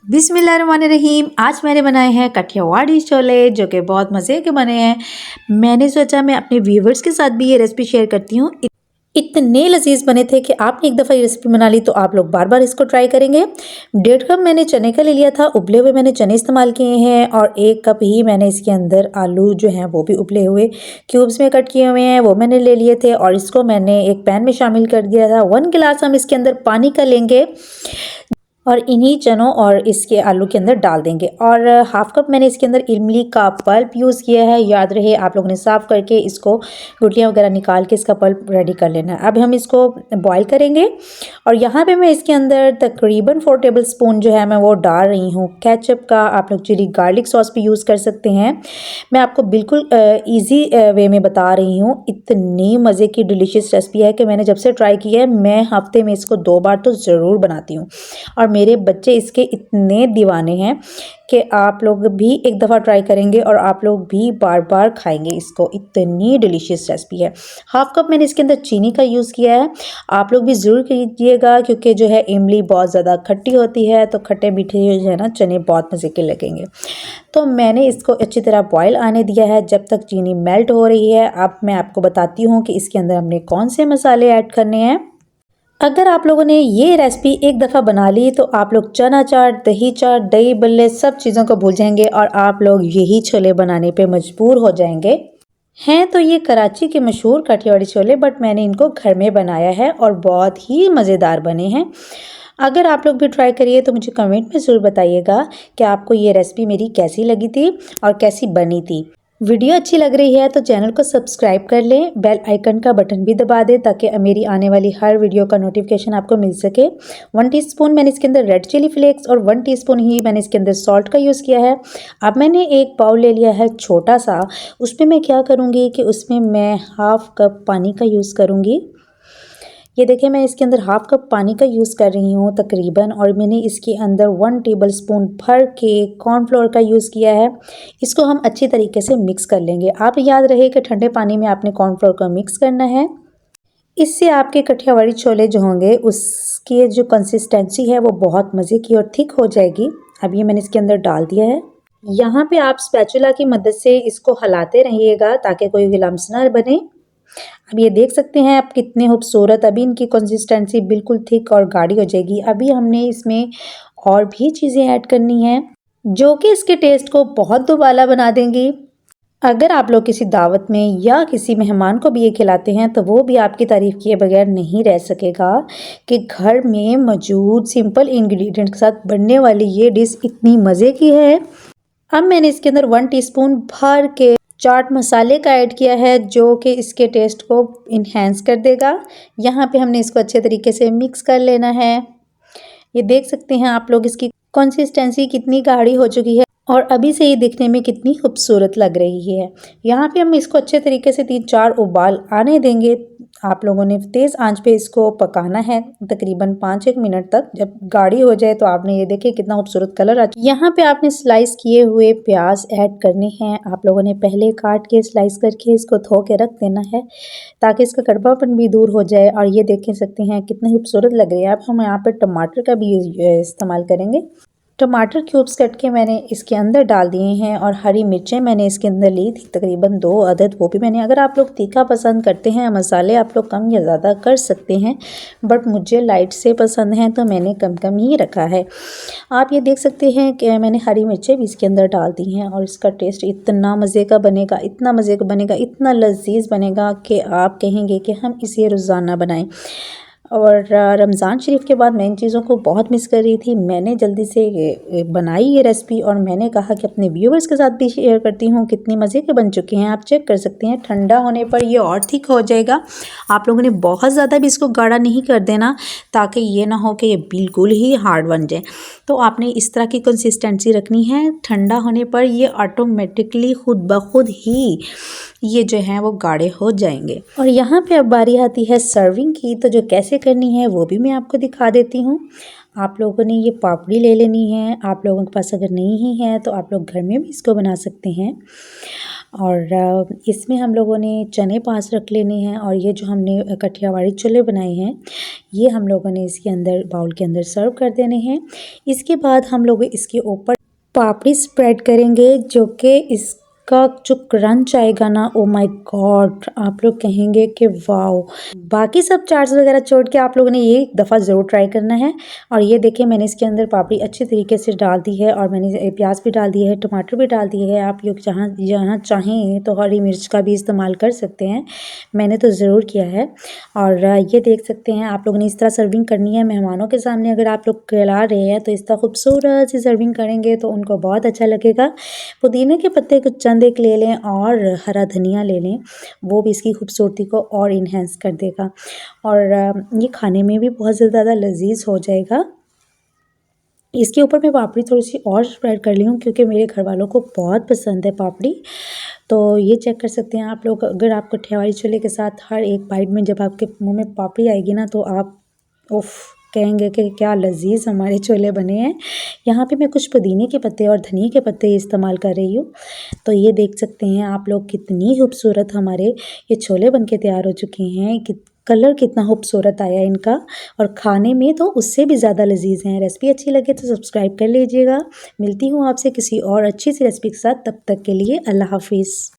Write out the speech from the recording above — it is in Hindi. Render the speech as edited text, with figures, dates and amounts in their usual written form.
बिस्मिल्लाहिर्रहमानिर्रहीम। आज मैंने बनाए हैं कठियावाड़ी छोले जो कि बहुत मज़े के बने हैं। मैंने सोचा मैं अपने व्यूवर्स के साथ भी ये रेसिपी शेयर करती हूँ। इतने लजीज बने थे कि आपने एक दफ़ा ये रेसिपी बना ली तो आप लोग बार बार इसको ट्राई करेंगे। 1.5 कप मैंने चने का ले लिया था, उबले हुए मैंने चने इस्तेमाल किए हैं। और 1 कप ही मैंने इसके अंदर आलू जो हैं वो भी उबले हुए क्यूब्स में कट किए हुए हैं, वो मैंने ले लिए थे। और इसको मैंने एक पैन में शामिल कर दिया था। 1 गिलास हम इसके अंदर पानी का लेंगे और इन्हीं चनों और इसके आलू के अंदर डाल देंगे। और 1/2 कप मैंने इसके अंदर इमली का पल्प यूज़ किया है। याद रहे आप लोगों ने साफ़ करके इसको गुठलियाँ वगैरह निकाल के इसका पल्प रेडी कर लेना है। अब हम इसको बॉईल करेंगे और यहाँ पे मैं इसके अंदर तकरीबन 4 टेबल स्पून जो है मैं वो डाल रही हूँ केचप का। आप लोग चिली गार्लिक सॉस भी यूज़ कर सकते हैं। मैं आपको बिल्कुल ईजी वे में बता रही हूँ। इतनी मज़े की डिलीशियस रेसिपी है कि मैंने जब से ट्राई की है मैं हफ्ते में इसको 2 बार तो ज़रूर बनाती हूँ। और मेरे बच्चे इसके इतने दीवाने हैं कि आप लोग भी एक दफ़ा ट्राई करेंगे और आप लोग भी बार बार खाएंगे इसको। इतनी डिलीशियस रेसिपी है। 1/2 कप मैंने इसके अंदर चीनी का यूज़ किया है। आप लोग भी ज़रूर कीजिएगा क्योंकि जो है इमली बहुत ज़्यादा खट्टी होती है तो खट्टे मीठे जो है ना चने बहुत मज़े के लगेंगे। तो मैंने इसको अच्छी तरह बॉयल आने दिया है जब तक चीनी मेल्ट हो रही है। अब मैं आपको बताती हूँ कि इसके अंदर हमने कौन से मसाले ऐड करने हैं। अगर आप लोगों ने ये रेसिपी एक दफ़ा बना ली तो आप लोग चना चाट, दही बल्ले सब चीज़ों को भूल जाएंगे और आप लोग यही छोले बनाने पे मजबूर हो जाएंगे। हैं तो ये कराची के मशहूर काठियावाड़ी छोले, बट मैंने इनको घर में बनाया है और बहुत ही मज़ेदार बने हैं। अगर आप लोग भी ट्राई करिए तो मुझे कमेंट में ज़रूर बताइएगा कि आपको ये रेसिपी मेरी कैसी लगी थी और कैसी बनी थी। वीडियो अच्छी लग रही है तो चैनल को सब्सक्राइब कर लें, बेल आइकन का बटन भी दबा दें ताकि मेरी आने वाली हर वीडियो का नोटिफिकेशन आपको मिल सके। 1 टीस्पून मैंने इसके अंदर रेड चिली फ्लेक्स और 1 टीस्पून ही मैंने इसके अंदर सॉल्ट का यूज़ किया है। अब मैंने एक बाउल ले लिया है छोटा सा, उसमें मैं क्या करूँगी कि उसमें मैं 1/2 कप पानी का यूज़ करूँगी। ये देखिए मैं इसके अंदर 1/2 कप पानी का यूज़ कर रही हूँ तकरीबन। और मैंने इसके अंदर 1 टेबल स्पून भर के कॉर्नफ्लोर का यूज़ किया है। इसको हम अच्छी तरीके से मिक्स कर लेंगे। आप याद रहे कि ठंडे पानी में आपने कॉर्नफ्लोर को मिक्स करना है। इससे आपके कठियावाड़ी छोले जो होंगे उसकी जो कंसिस्टेंसी है वो बहुत मज़े की और थिक हो जाएगी। अब ये मैंने इसके अंदर डाल दिया है। यहाँ पे आप स्पैचुला की मदद से इसको हिलाते रहिएगा ताकि कोई लम्स ना बने। अब ये देख सकते हैं आप कितने खूबसूरत, अभी इनकी कंसिस्टेंसी बिल्कुल थिक और गाढ़ी हो जाएगी। अभी हमने इसमें और भी चीज़ें ऐड करनी हैं जो कि इसके टेस्ट को बहुत दुबाला बना देंगी। अगर आप लोग किसी दावत में या किसी मेहमान को भी ये खिलाते हैं तो वो भी आपकी तारीफ़ किए बगैर नहीं रह सकेगा कि घर में मौजूद सिंपल इंग्रेडिएंट के साथ बनने वाली ये डिश इतनी मज़े की है। अब मैंने इसके अंदर 1 टीस्पून भर के चाट मसाले का ऐड किया है जो कि इसके टेस्ट को इन्हेंस कर देगा। यहाँ पे हमने इसको अच्छे तरीके से मिक्स कर लेना है। ये देख सकते हैं आप लोग इसकी कंसिस्टेंसी कितनी गाढ़ी हो चुकी है और अभी से ये दिखने में कितनी खूबसूरत लग रही है। यहाँ पे हम इसको अच्छे तरीके से 3-4 उबाल आने देंगे। आप लोगों ने तेज़ आंच पे इसको पकाना है तकरीबन 5-1 मिनट तक। जब गाढ़ी हो जाए तो आपने ये देखिए कितना खूबसूरत कलर आ। यहाँ पे आपने स्लाइस किए हुए प्याज ऐड करने हैं। आप लोगों ने पहले काट के स्लाइस करके इसको धो के रख देना है ताकि इसका कड़वापन भी दूर हो जाए। और ये देख सकते हैं कितने खूबसूरत लग रही है। अब हम यहाँ पे टमाटर का भी इस्तेमाल करेंगे। टमाटर क्यूब्स कट के मैंने इसके अंदर डाल दिए हैं और हरी मिर्चें मैंने इसके अंदर ली थी तकरीबन 2 अदद, वो भी मैंने। अगर आप लोग तीखा पसंद करते हैं, मसाले आप लोग कम या ज़्यादा कर सकते हैं, बट मुझे लाइट से पसंद है तो मैंने कम ही रखा है। आप ये देख सकते हैं कि मैंने हरी मिर्चें भी इसके अंदर डाल दी हैं और इसका टेस्ट इतना मज़े का बनेगा, इतना मज़े का बनेगा, इतना लजीज बनेगा कि आप कहेंगे कि हम इसे रोज़ाना बनाएं। और रमज़ान शरीफ के बाद मैं इन चीज़ों को बहुत मिस कर रही थी। मैंने जल्दी से बनाई ये रेसिपी और मैंने कहा कि अपने व्यूवर्स के साथ भी शेयर करती हूँ। कितनी मज़े के बन चुके हैं, आप चेक कर सकते हैं। ठंडा होने पर ये और थिक हो जाएगा। आप लोगों ने बहुत ज़्यादा भी इसको गाढ़ा नहीं कर देना ताकि ये ना हो कि ये बिल्कुल ही हार्ड बन जाए। तो आपने इस तरह की कंसिस्टेंसी रखनी है। ठंडा होने पर ये ऑटोमेटिकली खुद ब खुद ही ये जो है वो गाढ़े हो जाएंगे। और यहाँ पे अब बारी आती है सर्विंग की, तो जो कैसे करनी है वो भी मैं आपको दिखा देती हूँ। आप लोगों ने ये पापड़ी ले लेनी है। आप लोगों के पास अगर नहीं ही है तो आप लोग घर में भी इसको बना सकते हैं। और इसमें हम लोगों ने चने पास रख लेने हैं और ये जो हमने कठियावाड़ी छोले बनाए हैं ये हम लोगों ने इसके अंदर बाउल के अंदर सर्व कर देने हैं। इसके बाद हम लोग इसके ऊपर पापड़ी स्प्रेड करेंगे जो कि इसका जो क्रंच आएगा ना, ओ माय गॉड, आप लोग कहेंगे कि वाओ। बाकी सब चाट्स वगैरह छोड़ के आप लोगों ने ये एक दफ़ा ज़रूर ट्राई करना है। और ये देखिए मैंने इसके अंदर पापड़ी अच्छी तरीके से डाल दी है और मैंने प्याज भी डाल दिया है, टमाटर भी डाल दिए है। आप लोग जहाँ चाहें तो हरी मिर्च का भी इस्तेमाल कर सकते हैं, मैंने तो ज़रूर किया है। और ये देख सकते हैं आप लोगों ने इस तरह सर्विंग करनी है मेहमानों के सामने। अगर आप लोग खिला रहे हैं तो इस तरह खूबसूरत सी सर्विंग करेंगे तो उनको बहुत अच्छा लगेगा। पुदीने के पत्ते कुछ चंद एक ले लें और हरा धनिया ले लें, वो भी इसकी खूबसूरती को और इन्हेंस कर देगा और ये खाने में भी बहुत ज़्यादा लजीज हो जाएगा। इसके ऊपर मैं पापड़ी थोड़ी सी और स्प्रेड कर ली हूँ क्योंकि मेरे घर वालों को बहुत पसंद है पापड़ी। तो ये चेक कर सकते हैं आप लोग, अगर आप कठियावाड़ी छोले के साथ हर एक बाइट में जब आपके मुंह में पापड़ी आएगी ना तो आप उफ कहेंगे कि क्या लजीज हमारे छोले बने हैं। यहाँ पे मैं कुछ पुदीने के पत्ते और धनिया के पत्ते इस्तेमाल कर रही हूँ। तो ये देख सकते हैं आप लोग कितनी खूबसूरत हमारे ये छोले बन के तैयार हो चुके हैं। कलर कितना खूबसूरत आया इनका और खाने में तो उससे भी ज़्यादा लजीज हैं। रेसिपी अच्छी लगे तो सब्सक्राइब कर लीजिएगा। मिलती हूँ आपसे किसी और अच्छी सी रेसिपी के साथ, तब तक के लिए अल्लाह हाफिज़।